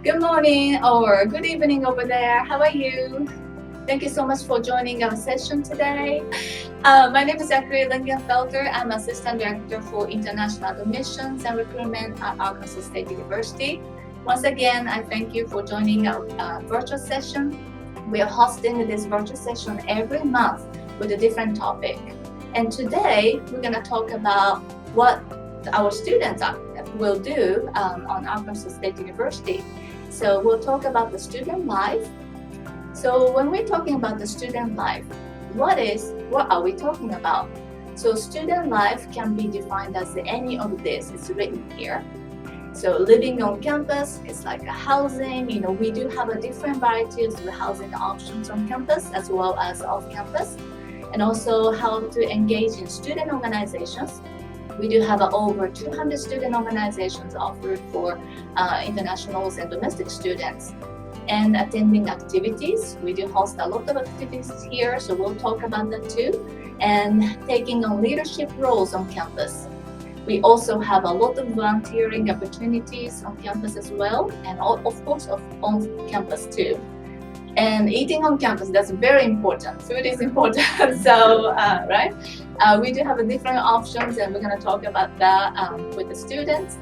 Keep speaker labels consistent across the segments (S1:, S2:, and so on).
S1: Good morning or good evening over there. How are you? Thank you so much for joining our session today. My name is Akuri Lingenfelter. I'm Assistant Director for International Admissions and Recruitment at Arkansas State University. Once again, I thank you for joining our virtual session. We are hosting this virtual session every month with a different topic. And today, we're going to talk about what our students will do on Arkansas State University. So we'll talk about the student life. So when we're talking about the student life, what are we talking about? So student life can be defined as any of this. It's written here. So living on campus is like a housing. We do have a different varieties of housing options on campus as well as off campus. And also how to engage in student organizations. We do have over 200 student organizations offered for internationals and domestic students. And attending activities. We do host a lot of activities here, so we'll talk about that too. And taking on leadership roles on campus. We also have a lot of volunteering opportunities on campus as well, and of course on campus too. And eating on campus, that's very important. Food is important, so right? We do have different options, and we're going to talk about that with the students.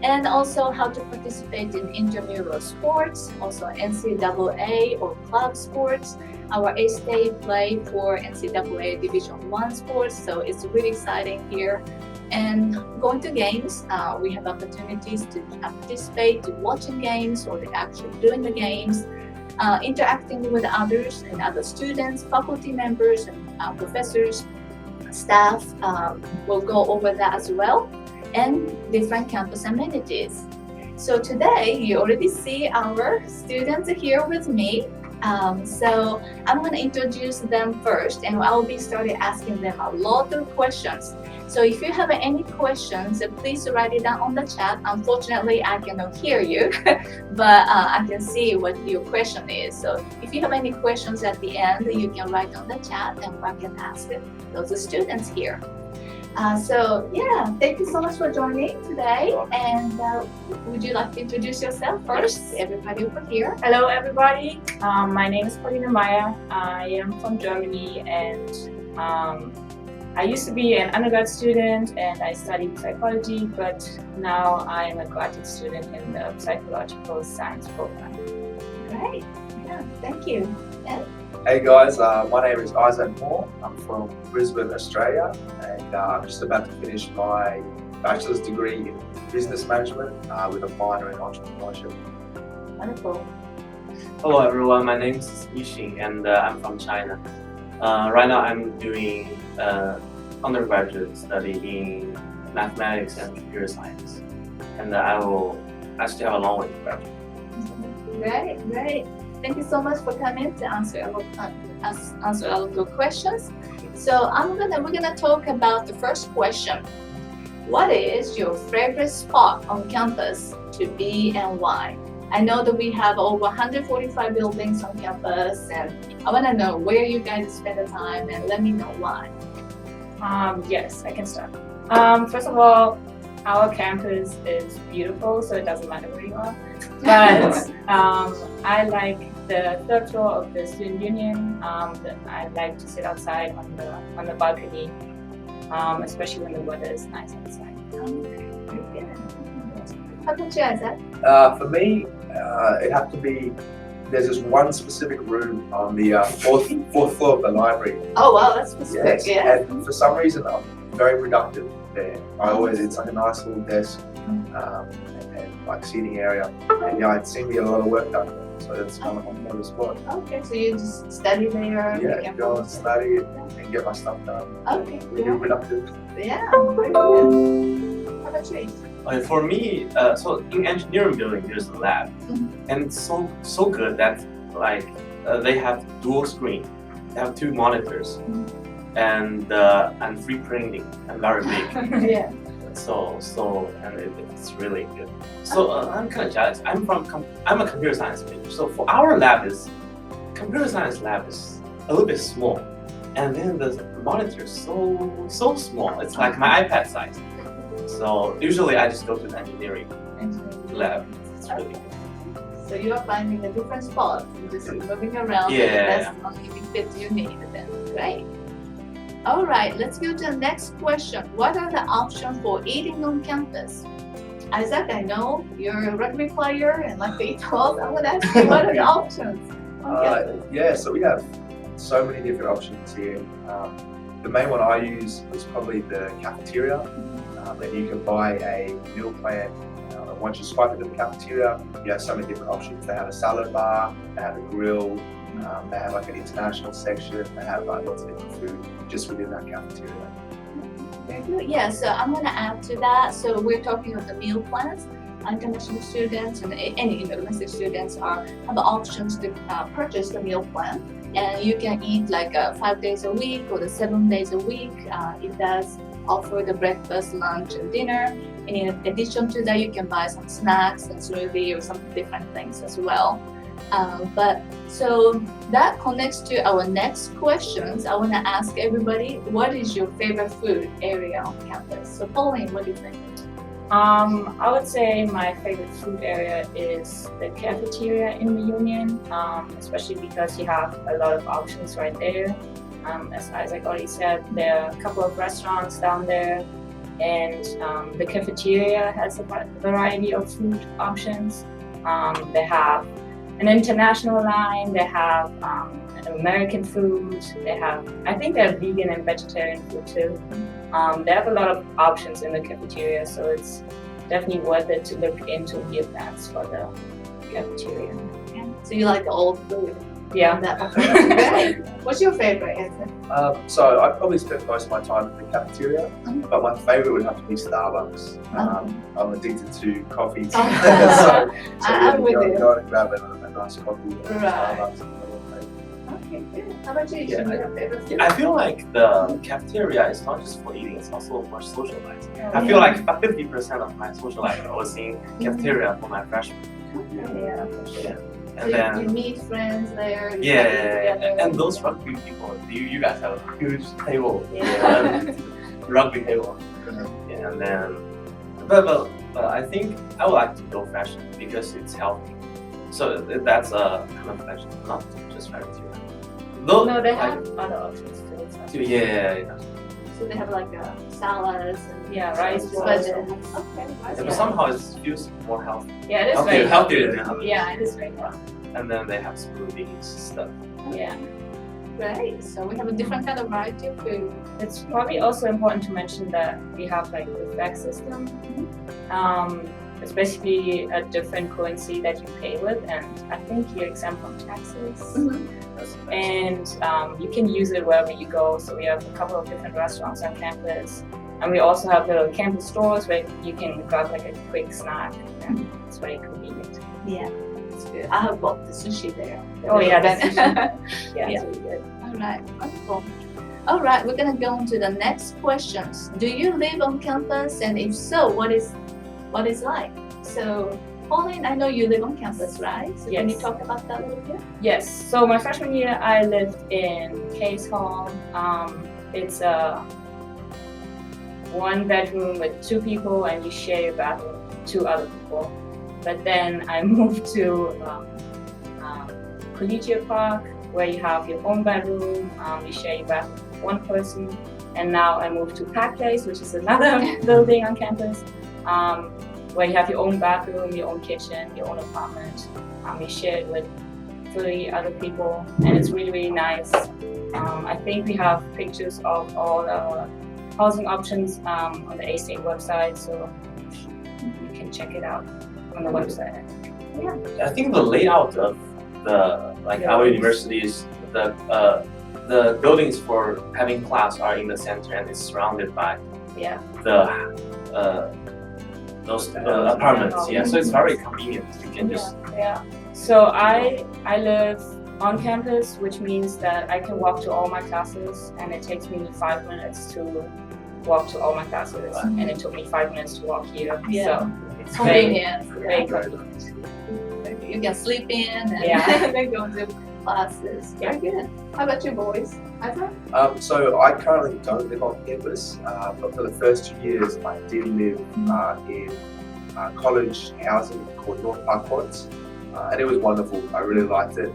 S1: And also how to participate in intramural sports, also NCAA or club sports. Our A-State play for NCAA Division I sports, so it's really exciting here. And going to games, we have opportunities to participate, to watching games or to actually doing the games. Interacting with others and other students, faculty members, and professors, staff will go over that as well, and different campus amenities. So today you already see our students here with me. So I'm going to introduce them first, and I'll be starting asking them a lot of questions. So if you have any questions, please write it down on the chat. Unfortunately, I cannot hear you, but I can see what your question is. So if you have any questions at the end, you can write on the chat, and I can ask those students here. So yeah, thank you so much for joining today. And would you like to introduce yourself first? Everybody over here.
S2: Hello, everybody. My name is Akuri Lingenfelter. I am from Germany, and I used to be an undergrad student, and I studied psychology, but now I am a graduate student in the psychological science program.
S1: Great. Yeah, thank you. Ed?
S3: Hey guys, my name is Isaac Moore. I'm from Brisbane, Australia, and I'm just about to finish my bachelor's degree in business management with a minor in entrepreneurship.
S1: Wonderful.
S4: Hello everyone, my name is Yixing, and I'm from China. Right now I'm doing undergraduate study in mathematics and computer science, and I still have a long way to graduate.
S1: Great. Thank you so much for coming to answer all of your questions. So we're gonna talk about the first question. What is your favorite spot on campus to be and why? I know that we have over 145 buildings on campus, and I want to know where you guys spend the time, and let me know why.
S2: Yes, I can start. First of all, our campus is beautiful, so it doesn't matter where you are. But I like the third floor of the student union. I like to sit outside on the balcony, especially when the weather is nice outside.
S1: How about you, Isaac?
S3: For me, it have to be. There's this one specific room on the fourth floor of the library.
S1: Oh wow, that's specific.
S3: Yes,
S1: Yeah.
S3: and for some reason I'm very productive there. It's like a nice little desk and like seating area, and yeah, it seemed to get a lot of work done. So that's kind of my favorite spot.
S1: Okay, so you just study there.
S3: Yeah, go and study and get my stuff done.
S1: Okay.
S3: Be productive.
S1: Yeah. Very good. How about you?
S4: For me, so in engineering building there's a lab, and it's so good that they have dual screen, they have 2 monitors, and free printing and very big.
S1: Yeah.
S4: So and it's really good. So I'm kind of jealous. I'm a computer science major. So for our computer science lab is a little bit small, and then the monitor is so small. It's like my iPad size. So usually I just go to the engineering lab. It's really good.
S1: So you are finding a different spot, and just moving around.
S4: Yeah.
S1: And that's only fit you need. Then, right? All right. Let's go to the next question. What are the options for eating on campus? Isaac, I know you're a rugby player and like to eat well. I would ask you, what are the options on campus?
S3: Yeah, so we have so many different options here. The main one I use is probably the cafeteria. And you can buy a meal plan. And once you swipe into the cafeteria, you have so many different options. They have a salad bar, they have a grill, they have like an international section, they have lots of different food just within that cafeteria.
S1: Very good. Yeah, so I'm going to add to that. So we're talking about the meal plans. International students and any domestic students have options to purchase the meal plan. And you can eat like 5 days a week or the 7 days a week. It does offer the breakfast, lunch, and dinner. And in addition to that, you can buy some snacks and smoothie or some different things as well. But so that connects to our next questions. I want to ask everybody, what is your favorite food area on campus? So Pauline, what do you think?
S2: I would say my favorite food area is the cafeteria in the Union, especially because you have a lot of options right there. As Isaac already said, there are a couple of restaurants down there, and the cafeteria has a variety of food options. They have an international line, they have American food, I think they have vegan and vegetarian food too. They have a lot of options in the cafeteria, so it's definitely worth it to look into meal plans for the cafeteria.
S1: Yeah. So you like the old food?
S2: Yeah.
S1: Great. What's your favorite, Anthony?
S3: So I probably spend most of my time in the cafeteria, but my favorite would have to be Starbucks. I'm addicted to coffee, so
S1: I'm with you.
S3: go and grab a nice coffee at
S1: Right.
S3: Starbucks.
S1: Okay, good. How about you?
S4: Yeah,
S1: What's your favorite food?
S4: I feel like the cafeteria is not just for eating; it's also for socializing.
S2: Yeah.
S4: I feel like 50% of my social life I was in cafeteria for my freshman.
S2: Yeah, for sure.
S4: Yeah.
S1: So
S4: And then
S1: you meet friends there. you
S4: yeah,
S1: study together.
S4: and those rugby people, you guys have a huge table,
S2: Yeah.
S4: rugby table. Yeah, and then, but I think I would like to go fashion because it's healthy. So that's a kind of fashion, not just cafeteria. Though,
S2: No, they
S4: like,
S2: have other options too. It's not just-
S4: yeah.
S1: So they have like salads and
S2: Yeah, rice balls.
S1: veggies. Okay, rice
S4: But
S1: balls.
S4: somehow it feels more healthy.
S2: Yeah, it is very
S4: Healthier than others.
S2: Yeah, it is very healthy.
S4: And then they have smoothies stuff.
S2: Yeah.
S1: Great. So we have a different kind of variety of food.
S2: It's probably also important to mention that we have like the FAC system. It's basically a different currency that you pay with, and I think you're exempt from taxes.
S4: That's
S2: And you can use it wherever you go. So we have a couple of different restaurants on campus, and we also have little campus stores where you can grab like a quick snack, and it's very convenient.
S1: Yeah, it's good. I have bought the sushi there.
S2: Oh yeah, that's
S1: Yeah.
S2: yeah, it's really good.
S1: All right, wonderful. All right, we're gonna go on to the next questions. Do you live on campus, and if so, what is like? So, Pauline, I know you live on campus, right? So can you
S2: Yes.
S1: talk about that a little bit?
S2: Yes. So my freshman year, I lived in Case Hall. It's a 1 bedroom with 2 people, and you share your bathroom with 2 other people. But then I moved to Collegiate Park, where you have your own bedroom. You share your bathroom with 1 person. And now I moved to Pack Place, which is another building on campus, where you have your own bathroom, your own kitchen, your own apartment. You share it with 3 other people, and it's really, really nice. I think we have pictures of all the housing options on the A-State website, so you can check it out on the website.
S4: I think the layout of our university is the buildings for having class are in the center and it's surrounded by
S2: Yeah.
S4: those apartments. Yeah, so it's very convenient. You can just
S2: Yeah. So I live on campus, which means that I can walk to all my classes, and it takes me 5 minutes to walk to all my classes, and it took me 5 minutes to walk here.
S1: Yeah.
S2: So it's
S1: Convenient.
S2: very convenient.
S1: You can sleep in and
S2: Yeah.
S1: then go to classes. Very good. How about you boys? Isaac?
S3: So I currently don't live on campus, but for the first 2 years I did live in college housing called North Park Courts. and it was wonderful. I really liked it.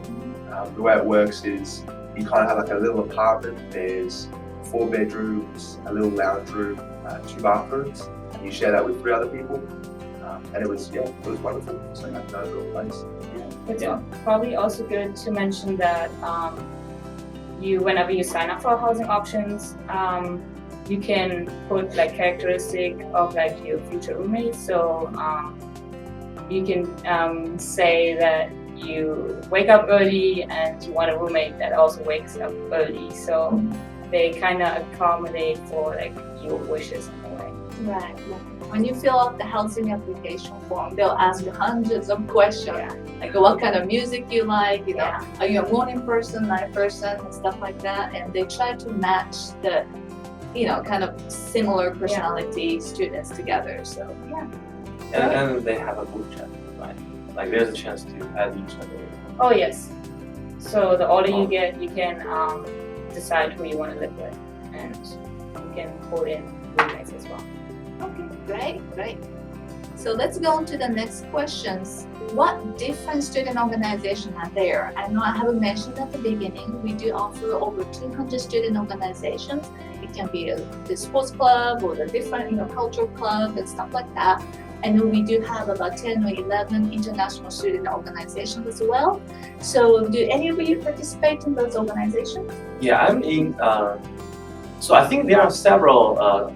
S3: The way it works is you kind of have like a little apartment. There's 4 bedrooms, a little lounge room, 2 bathrooms, and you share that with 3 other people. And it was wonderful. So I had no real place.
S2: It's probably also good to mention that whenever you sign up for housing options, you can put like characteristic of like your future roommate. So you can say that you wake up early and you want a roommate that also wakes up early. So they kind of accommodate for like your wishes in a way.
S1: Right. When you fill out the housing application form, they'll ask you hundreds of questions, like what kind of music you like, are you a morning person, night person, and stuff like that. And they try to match the, kind of similar personality students together. So
S4: And they have a group chat, right? Like there's a chance to add each other.
S2: Oh yes. So the older you get, you can decide who you want to live with, and you can put in roommates as well.
S1: Okay, great. So let's go on to the next questions. What different student organizations are there? I know I haven't mentioned at the beginning, we do offer over 200 student organizations. It can be the sports club or the different, cultural club and stuff like that. I know we do have about 10 or 11 international student organizations as well. So do any of you participate in those organizations?
S4: Yeah, I'm in, so I think there are several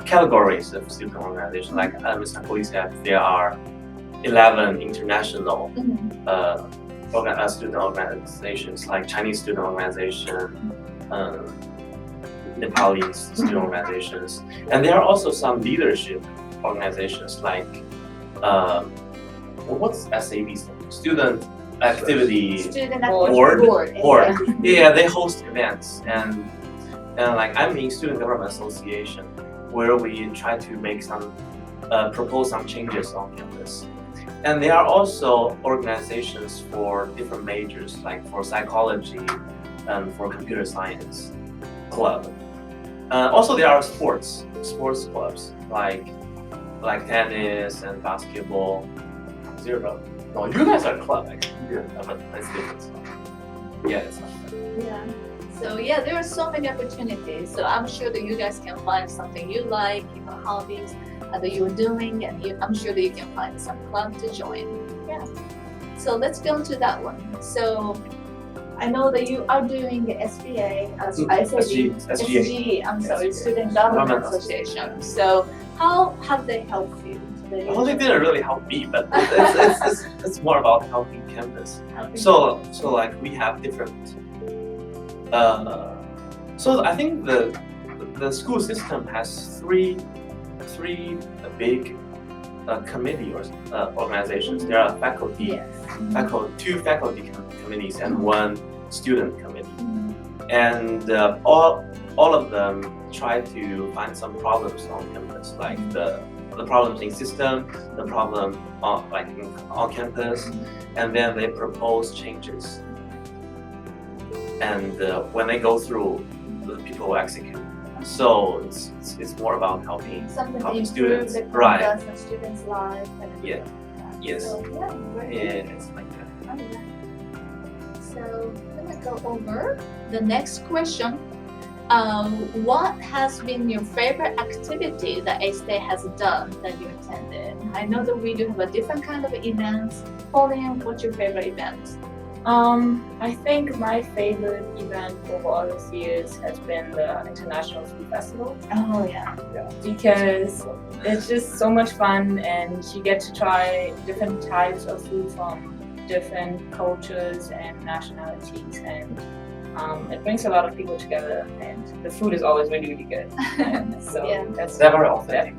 S4: categories of student organizations. Like Mr. Akuri said, there are 11 international student organizations, like Chinese student organization, Nepalese student organizations, and there are also some leadership organizations like what's SAB? Student Activity Board. Yeah, they host events, and like I'm in Student Government Association, where we try to make some propose some changes on campus. And there are also organizations for different majors, like for psychology and for computer science club. Also, there are sports clubs like tennis and basketball. Zero. No, you guys are a club actually. Yeah, but that's different stuff. Yeah, it's not that.
S1: Yeah. So there are so many opportunities. So I'm sure that you guys can find something you like, hobbies that you're doing, and I'm sure that you can find some club to join. Yeah. So let's go to that one. So I know that you are doing the SBA, SG. I'm sorry, Student Government Association. So how have they helped you?
S4: Well, they didn't really help me, but it's more about helping campus. So like we have different. So I think the school system has three big committee or organizations. There are two faculty committees and one student committee, and all of them try to find some problems on campus, like the problems in system, the problem on campus, and then they propose changes. And when they go through, the people will execute. So it's more about helping students, right?
S1: And students' lives.
S4: Yes.
S1: So,
S4: It's like that.
S1: Okay. So let me go over the next question. What has been your favorite activity that A-State has done that you attended? I know that we do have a different kind of events. Pauline, what's your favorite event?
S2: I think my favorite event over all these years has been the International Food Festival.
S1: Oh yeah.
S2: Because it's just so much fun, and you get to try different types of food from different cultures and nationalities, and it brings a lot of people together, and the food is always really, really good. So that's
S4: very authentic.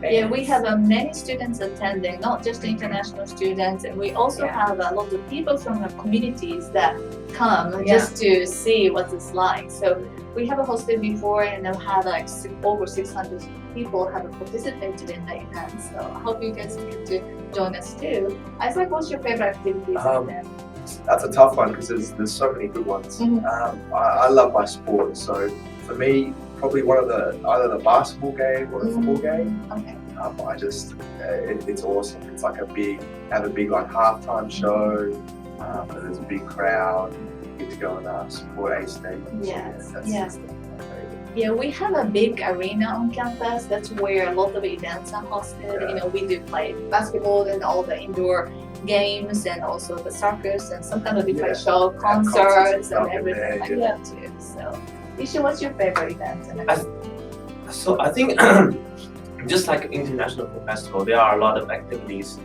S1: Yeah, we have many students attending, not just international students, and we also have a lot of people from the communities that come just to see what it's like. So we have hosted before, and I've had like over 600 people have participated in the event. So I hope you guys get to join us too. Isaac, what's your favorite activities?
S3: That's a tough one because there's so many good ones. I love my sport, so for me, probably one of either the basketball game or the football game.
S1: Okay.
S3: It's awesome. It's like have a big like halftime show. And there's a big crowd. You get to go and support A State.
S1: Yes,
S3: That's
S1: yes.
S3: my favorite.
S1: Yeah, we have a big arena on campus. That's where a lot of events are hosted.
S3: Yeah.
S1: We do play basketball and all the indoor games, and also the circus and some kind of different
S3: Yeah.
S1: show,
S3: Concerts
S1: concerts
S3: and stuff
S1: and
S3: in
S1: everything
S3: there,
S1: like
S3: yeah.
S1: that too. So, Isha, what's your favorite event?
S4: So I think just like international film festival, there are a lot of activities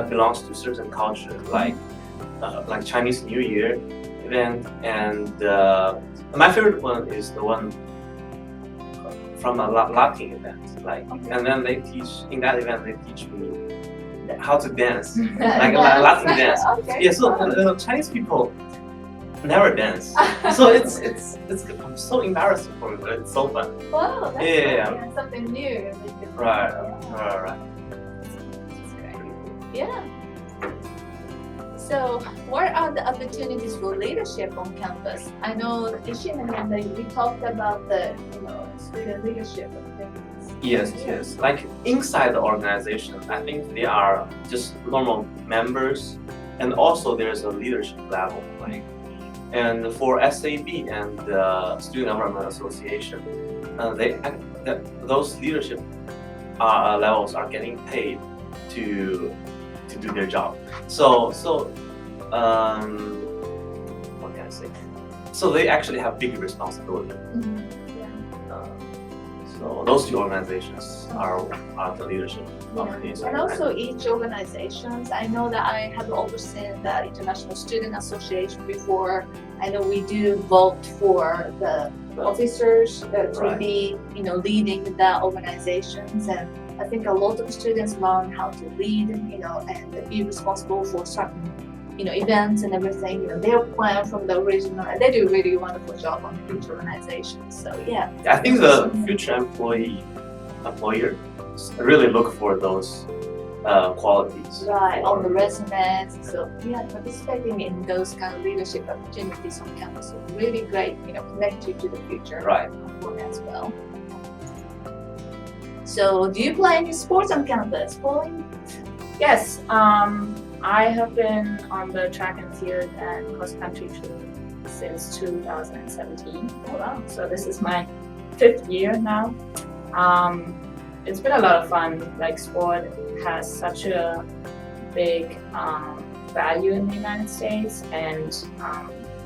S4: belongs to certain culture, like Chinese New Year event, and my favorite one is the one from a Latin event. And then they teach in that event they teach me how to dance, like Latin dance.
S1: Okay.
S4: Yeah, so Chinese people never dance, so it's I'm so embarrassing for me, but it's so fun.
S1: Wow, that's
S4: Yeah.
S1: cool. Yeah, something new.
S4: Right.
S1: That's great. Yeah. So, what are the opportunities for leadership on campus? I know, Ishin and Yanda, we talked about the student leadership opportunities.
S4: Yes. Like inside the organization, I think they are just normal members, and also there's a leadership level. And for SAB and the Student Government Association, those leadership levels are getting paid to do their job. So what can I say? So they actually have big responsibility. So those two organizations are the leadership companies.
S1: And also each organizations, I know that I have overseen the International Student Association before. I know we do vote for the officers to
S4: Right.
S1: be, leading the organizations, and I think a lot of students learn how to lead, and be responsible for certain, events and everything. Their plan from the original, and they do a really wonderful job on each organization. So yeah.
S4: I think the future employer really look for those qualities.
S1: Right, on the resumes. So yeah, participating in those kind of leadership opportunities on campus is really great, connect you to the future
S4: Right.
S1: as well. So do you play any sports on campus? Bowling?
S2: Yes, I have been on the track and field and cross country team since 2017.
S1: Oh wow.
S2: So this is my 5th year now. It's been a lot of fun. Like, sport has such a big value in the United States, and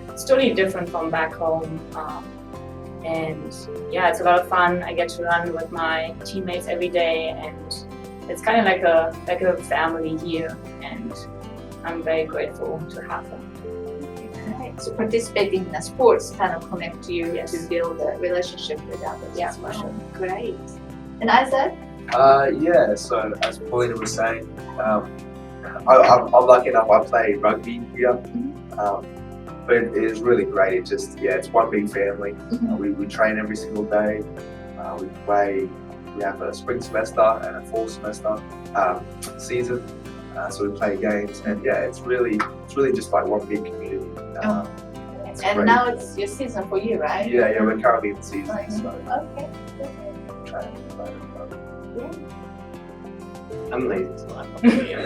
S2: it's totally different from back home. And yeah, it's a lot of fun. I get to run with my teammates every day, and it's kind of like a family here, and I'm very grateful to have them.
S1: Right. So participating in the sports kind of connect you
S2: Yes.
S1: to build a relationship with others.
S2: Yeah,
S1: as
S2: for
S1: well.
S2: sure.
S1: Great. And Isaac?
S3: Yeah, so as Paulina was saying, I'm lucky enough I play rugby here, but it is really great. It's one big family. We train every single day. We have a spring semester and a fall semester season, so we play games, and it's really just like one big community. It's
S1: And
S3: great.
S1: now it's your season for you, right?
S3: Yeah, we're currently in the season, so
S1: Okay.
S3: trying to play.
S4: I'm lazy, so I'm not doing it.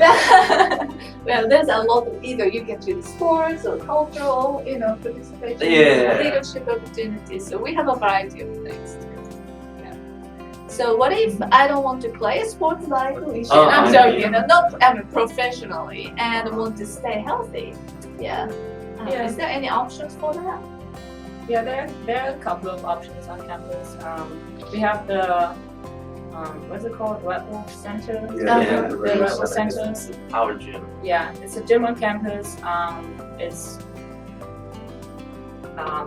S1: Well, there's a lot of either you can choose sports or cultural, participation,
S4: Yeah.
S1: leadership opportunities. So we have a variety of things. Yeah. So what if I don't want to play a sport like Alicia?
S4: Oh,
S1: I'm
S4: I
S1: joking,
S4: see.
S1: professionally, and want to stay healthy. Yeah.
S2: Yeah.
S1: Is there any options for that?
S2: Yeah, there are a couple of options on campus. We have the what's it called? Red Wolf Center.
S3: Yeah,
S2: The
S3: the
S2: Red
S3: Red
S2: Wolf Centers.
S4: Our gym.
S2: Yeah, it's a gym on campus. It's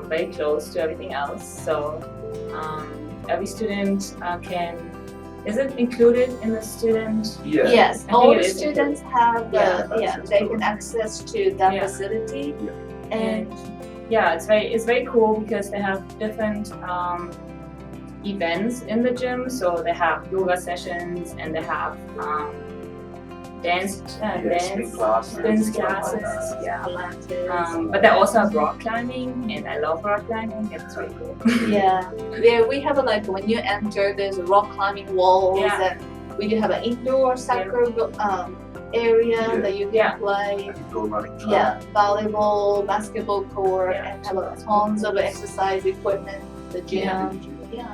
S2: very close to everything else. So every student can. Is it included in the student?
S3: Yeah.
S1: Yes,
S2: I think
S1: all
S2: it
S1: the
S2: is
S1: students have,
S3: Yeah,
S1: they can access to that
S2: Yeah.
S1: facility.
S3: Yeah.
S1: And
S2: Yeah, it's very cool because they have different events in the gym. So they have yoga sessions, and they have dance
S3: Spin classes.
S2: spin
S3: stuff like
S2: classes.
S3: that.
S2: Yeah.
S1: Pilates.
S2: But they also have rock climbing, and I love rock climbing. It's very cool.
S1: Yeah, we have like when you enter, there's rock climbing walls
S2: Yeah.
S1: and We do have an indoor soccer area
S3: Yeah.
S1: that you can
S2: Yeah.
S1: play.
S3: And indoor running track.
S1: Yeah, volleyball, basketball court,
S2: Yeah.
S1: and have tons of exercise equipment. The gym.
S2: Yeah.
S1: Yeah.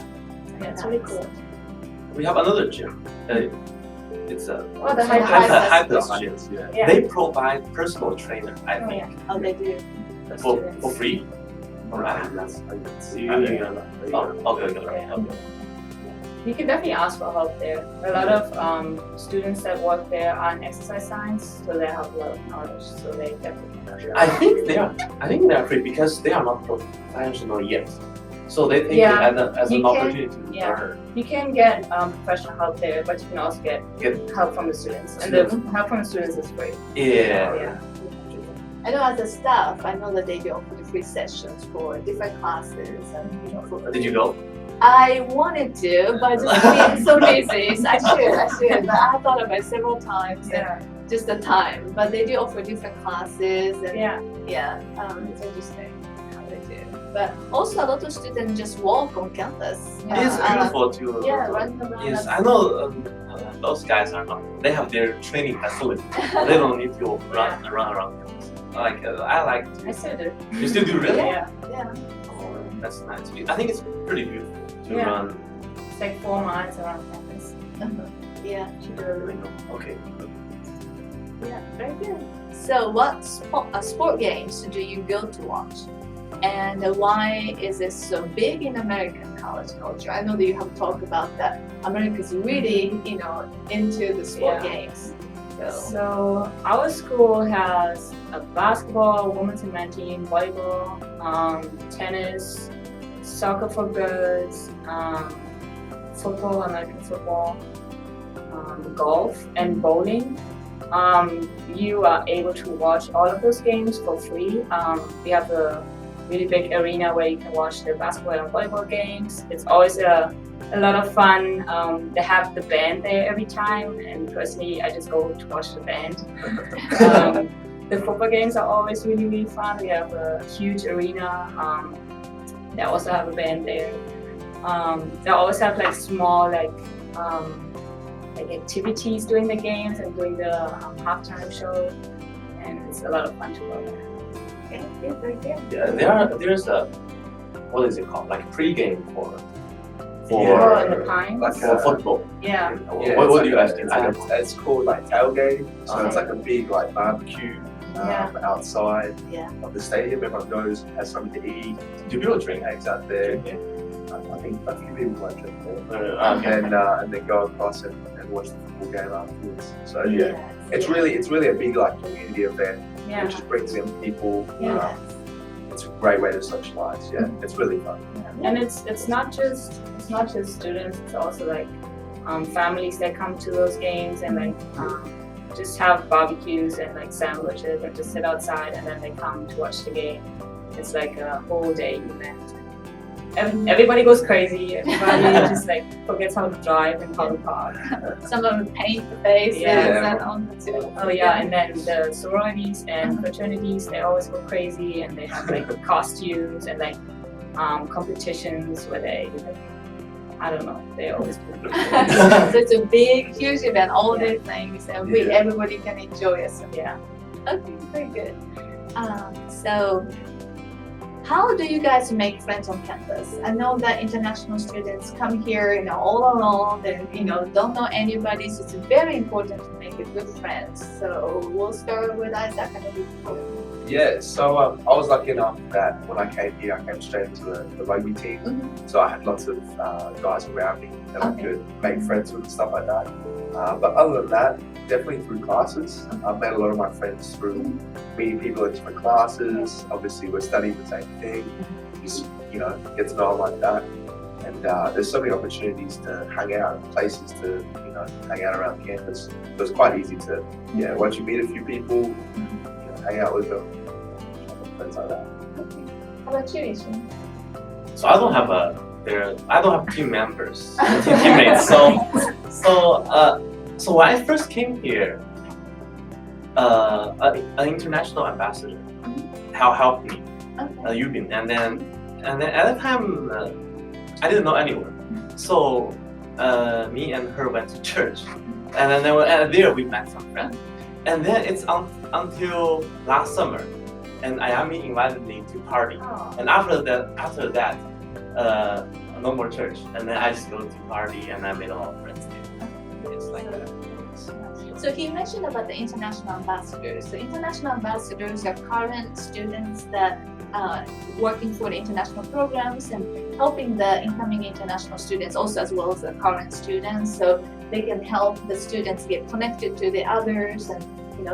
S2: Yeah, it's really cool.
S4: We have another gym. It's a
S2: Oh, the
S1: High
S4: high
S1: Plus.
S4: plus gym.
S3: Yeah.
S2: Yeah.
S4: They provide personal trainer, I
S2: Oh,
S4: think,
S2: yeah.
S1: Oh, they do.
S2: For
S4: for
S2: students.
S4: free. Or I don't know. Oh, okay.
S2: You can definitely ask for help there. A lot of students that work there are in exercise science, so they have a lot of knowledge. So they definitely can help you.
S4: I think they are free because they are not professional yet. So they take
S2: Yeah.
S4: it as
S2: You
S4: an
S2: can-
S4: opportunity to
S2: yeah.
S4: learn.
S2: You can get professional help there, but you can also get help from the students, and the help from the students is free.
S4: Yeah.
S2: Yeah.
S1: I know as a staff, I know that they do offer the free sessions for different classes and for
S4: Did you go?
S1: I wanted to, but just being so busy, so I should. But I thought about it several times and just the time. But they do offer different classes and
S2: Yeah.
S1: it's interesting how they do. But also a lot of students just walk on campus.
S4: It's beautiful too.
S1: Yeah, running around.
S4: Yes, I know those guys are not. They have their training facility. They don't need to run around. Like I like.
S2: I still do.
S4: You still do really?
S2: Yeah.
S1: Yeah.
S4: Oh, that's nice. I think it's pretty beautiful to
S2: Yeah.
S4: run.
S2: It's like 4 miles around campus.
S1: Yeah.
S4: Okay.
S1: Yeah, very good. So, what sport games do you go to watch? And why is it so big in American college culture? I know that you have talked about that. America's really, into the sport games. So,
S2: So our school has a basketball, women's and men's team, volleyball, tennis, soccer for girls, football, American football, golf, and bowling. You are able to watch all of those games for free. We have a really big arena where you can watch the basketball and volleyball games. It's always a lot of fun. They have the band there every time, and personally, I just go to watch the band. The football games are always really, really fun. We have a huge arena. They also have a band there. They always have like small like activities during the games and during the halftime show, and it's a lot of fun to go there.
S1: okay, yeah, very good.
S4: Yeah, there's a what is it called? Like pre-game for
S2: Oh, in the Pines?
S3: Like
S4: for football.
S2: Yeah.
S3: Yeah,
S4: What
S3: it's
S4: do you
S3: like
S4: guys do?
S3: It's called like tailgate. So it's
S4: Uh-huh.
S3: like a big like barbecue outside
S1: Yeah.
S3: of the stadium. Everyone goes, has something to eat.
S4: Do people drink
S3: Eggs out there.
S4: Yeah.
S3: I think a few people might drink there.
S4: Okay.
S3: And then go across and watch the football game afterwards. So yeah, it's really a big like community event.
S2: Yeah.
S3: It just brings in people.
S1: Yeah.
S3: It's a great way to socialize. Yeah, it's really fun.
S2: And it's not just students. It's also like families that come to those games and like just have barbecues and like sandwiches and just sit outside and then they come to watch the game. It's like a whole day event. Everybody goes crazy. Everybody just like forgets how to drive and how to park.
S1: Some of them paint the faces
S2: Yeah.
S1: and on the too.
S2: Oh yeah, and then the sororities and fraternities, they always go crazy and they have like costumes and like competitions where they, I don't know, they always do.
S1: So it's a big, huge event, all day things, and everybody can enjoy it. So,
S2: Yeah.
S1: okay, very good. So, how do you guys make friends on campus? I know that international students come here, all alone, and don't know anybody. So it's very important to make a good friends. So we'll start with Isaac.
S3: Yeah, so I was lucky enough that when I came here, I came straight into the rugby team. So I had lots of guys around me that I could make friends with and stuff like that. But other than that, definitely through classes. I've made a lot of my friends through meeting people in different classes. Obviously, we're studying the same thing. Just, get to know them like that. And there's so many opportunities to hang out, places to, hang out around campus. So it's quite easy to, once you meet a few people, hang out with them, things like that.
S1: How about you, Ishin?
S4: So I don't have team members, teammates. So when I first came here, an international ambassador helped me, Yubin, and then at that time I didn't know anyone. So me and her went to church, and then there we met some friends, and then it's until last summer, and Ayami invited me to party,
S2: Oh.
S4: and after that, no more church, and then I just go to party, and I made a lot of friends there. It's like that.
S1: So he mentioned about the international ambassadors. So international ambassadors are current students that working for the international programs and helping the incoming international students also as well as the current students. So they can help the students get connected to the others, and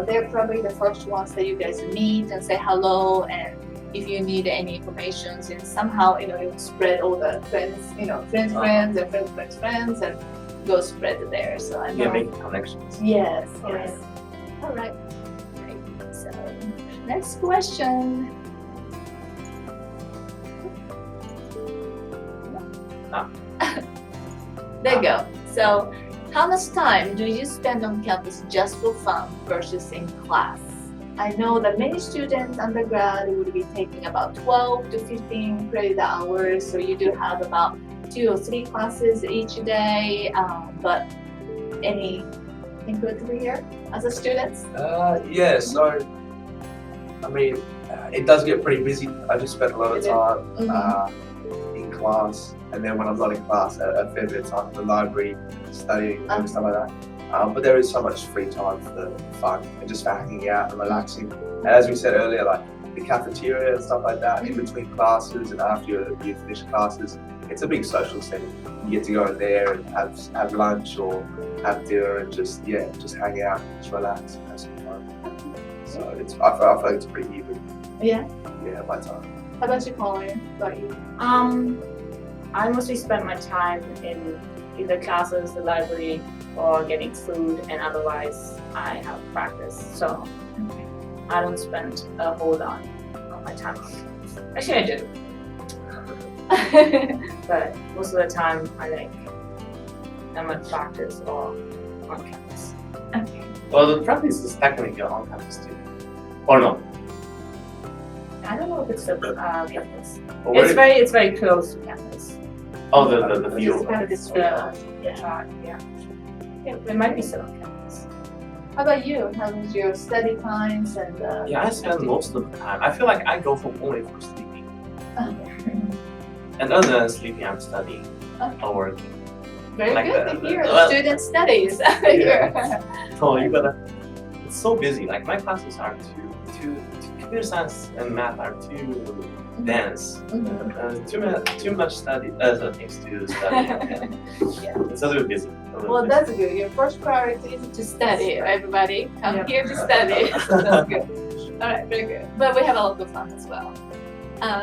S1: they're probably the first ones that you guys meet and say hello, and if you need any information, and somehow it will spread all the friends, friends and friends and go spread there. So I know.
S4: Yeah, making connections.
S1: Yes,
S2: Okay.
S1: yes. All right. Great. So, next question. There you go. So, how much time do you spend on campus just for fun versus in class? I know that many students undergrad would be taking about 12 to 15 credit hours, so you do have about 2 or 3 classes each day, but any input here as a student?
S3: Yeah, so I mean, it does get pretty busy. I just spend a lot of time in class, and then when I'm not in class, a fair bit of time in the library, studying and stuff like that. But there is so much free time for fun and just for hanging out and relaxing. And as we said earlier, like the cafeteria and stuff like that, in between classes and after you finish classes, it's a big social setting. You get to go in there and have lunch or have dinner and just hang out and just relax and have some fun. So I feel like it's pretty even.
S1: Yeah.
S3: Yeah, my time.
S1: How about you, Colin? What about you?
S2: I mostly spend my time in either classes, the library, or getting food, and otherwise I have practice. So I don't spend a whole lot of my time on campus. Actually, I do, but most of the time I'm at practice or on campus.
S1: Okay.
S4: Well, the practice is technically on campus too, or no?
S2: I don't know if it's the campus.
S4: Or where
S2: It's very close to campus.
S4: Oh, the field.
S2: It's kind of this yeah. It might be still on campus.
S1: How about you? How was your study times and?
S4: Yeah, I spend most of the time. I feel like I go home only for sleeping, and other than sleeping, I'm studying or working.
S1: Very
S4: Like
S1: good
S4: that.
S1: to hear. The student studies here.
S4: So you gotta. It's so busy. Like my classes are too computer science and math are too dense. Too much study. Things to study.
S1: Yeah.
S4: It's a little busy.
S1: Well, that's good. Your first priority is to study, everybody. Come here to study. That's good. All right, very good. But we have a lot of fun as well.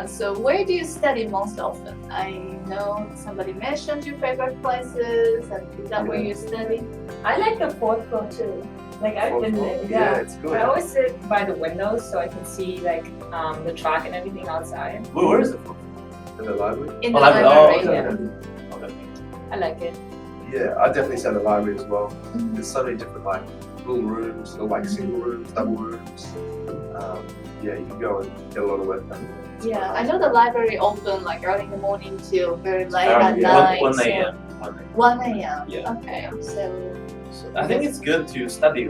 S1: So where do you study most often? I know somebody mentioned your favorite places, and is that where you study?
S2: I like the fourth floor too. Like I've been there.
S3: Yeah, it's good.
S2: I always sit by the windows so I can see the track and everything outside.
S4: Where is it from?
S3: In the library?
S1: In the
S4: library.
S1: library.
S2: yeah.
S4: Okay.
S2: I like it.
S3: Yeah, I definitely say the library as well. There's so many different little rooms, or single rooms, double rooms. Yeah, you can go and get a lot of work done.
S1: Yeah, I know the library open early in the morning till very late
S4: Around
S1: at night.
S4: 1
S1: so-
S4: a.m.
S1: 1 a.m.
S4: Yeah.
S1: Okay, so
S4: So I think it's good to study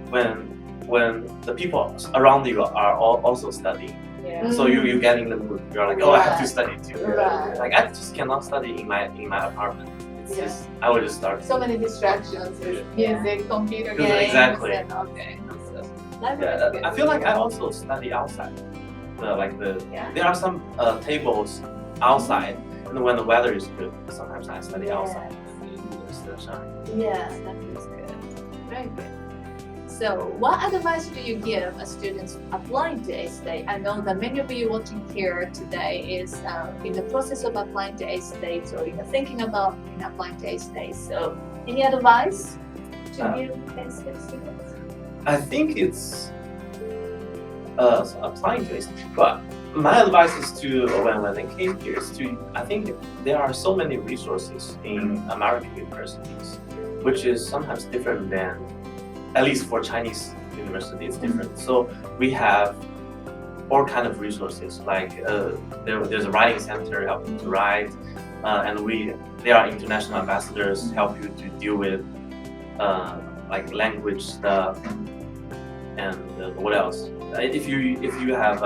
S4: when the people around you are also studying.
S2: Yeah.
S4: So you get in the mood. You're like, oh, I have to study too.
S1: Right.
S4: Like I just cannot study in my apartment. It's
S1: Yeah.
S4: just I will just start.
S1: so many distractions with music, computer
S4: Yeah,
S1: games,
S4: exactly.
S1: and okay. So, library is
S4: Yeah,
S1: good.
S4: I feel like I also study outside.
S2: Yeah.
S4: There are some tables outside, and when the weather is good, sometimes I study
S1: Yeah.
S4: outside in the sunshine.
S1: Yeah, that is good. Very good. So, what advice do you give a student applying to A-State? I know that many of you watching here today is in the process of applying to A-State or thinking about applying to A-State. So, any advice to give A-State students?
S4: I think it's applying to it. But my advice is to when they came here is to I think there are so many resources in American universities, which is sometimes different than, at least for Chinese university, it's different. So we have all kind of resources. Like there's a writing center helping to write. and they are international ambassadors, help you to deal with like language stuff and what else. If you have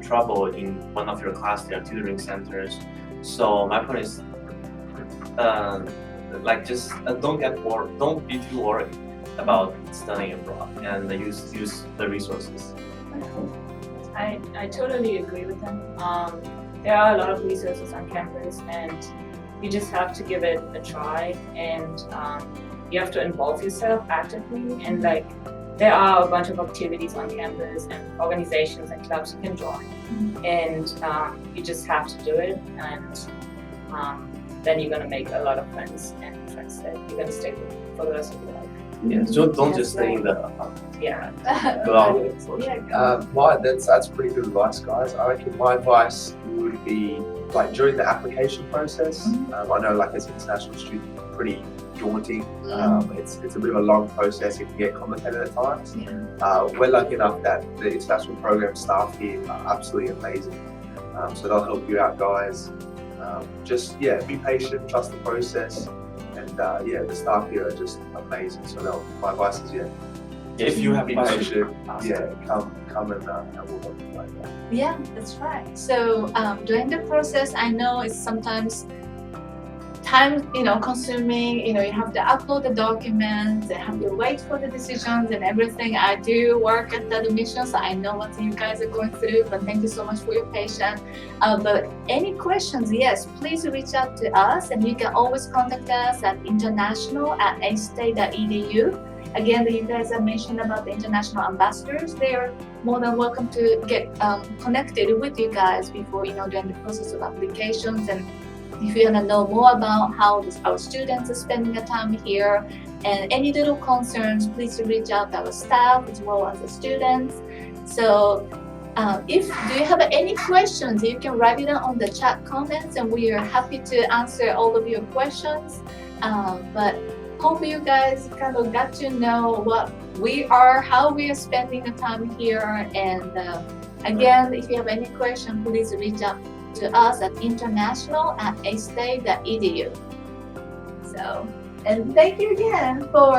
S4: trouble in one of your class, there are tutoring centers. So my point is, like just don't be too worried about studying abroad, and use the resources.
S2: I totally agree with him. There are a lot of resources on campus, and you just have to give it a try, and you have to involve yourself actively. And like, there are a bunch of activities on campus and organizations and clubs you can join, and you just have to do it, and then you're gonna make a lot of friends and friends that you're gonna stay with for the rest of your life.
S4: Yeah, so don't just stay in the
S2: Yeah.
S4: go out.
S3: That's pretty good advice, guys. I reckon my advice would be like during the application process. I know like as an international student, pretty daunting. It's a bit of a long process. It can get complicated at times. We're lucky enough that the international program staff here are absolutely amazing. So they'll help you out, guys. Just be patient, trust the process, and the staff here are just amazing. So my advice is
S4: If you have
S3: be
S4: questions,
S3: patient. Come and we'll help you like that.
S1: Yeah, that's right. So during the process, I know it's sometimes time, consuming. You have to upload the documents, and have to wait for the decisions and everything. I do work at the admission, so I know what you guys are going through. But thank you so much for your patience. But any questions, yes, please reach out to us, and you can always contact us at international@astate.edu. Again, you guys have mentioned about the international ambassadors. They're more than welcome to get connected with you guys before, during the process of applications. And if you want to know more about how our students are spending their time here and any little concerns, please reach out to our staff as well as the students. So do you have any questions, you can write it on the chat comments, and we are happy to answer all of your questions. But hope you guys kind of got to know what we are, how we are spending the time here. And again, if you have any question, please reach out to us at international@astate.edu. So, and thank you again for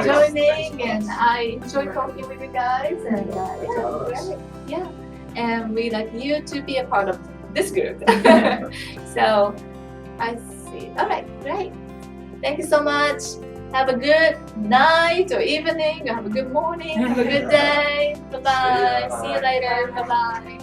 S1: joining, and I enjoy talking with you guys, and great. And we like you to be a part of this group. So, I see. All right, great. Thank you so much. Have a good night or evening, or have a good morning, have a good day. Bye-bye. See you later. Bye-bye.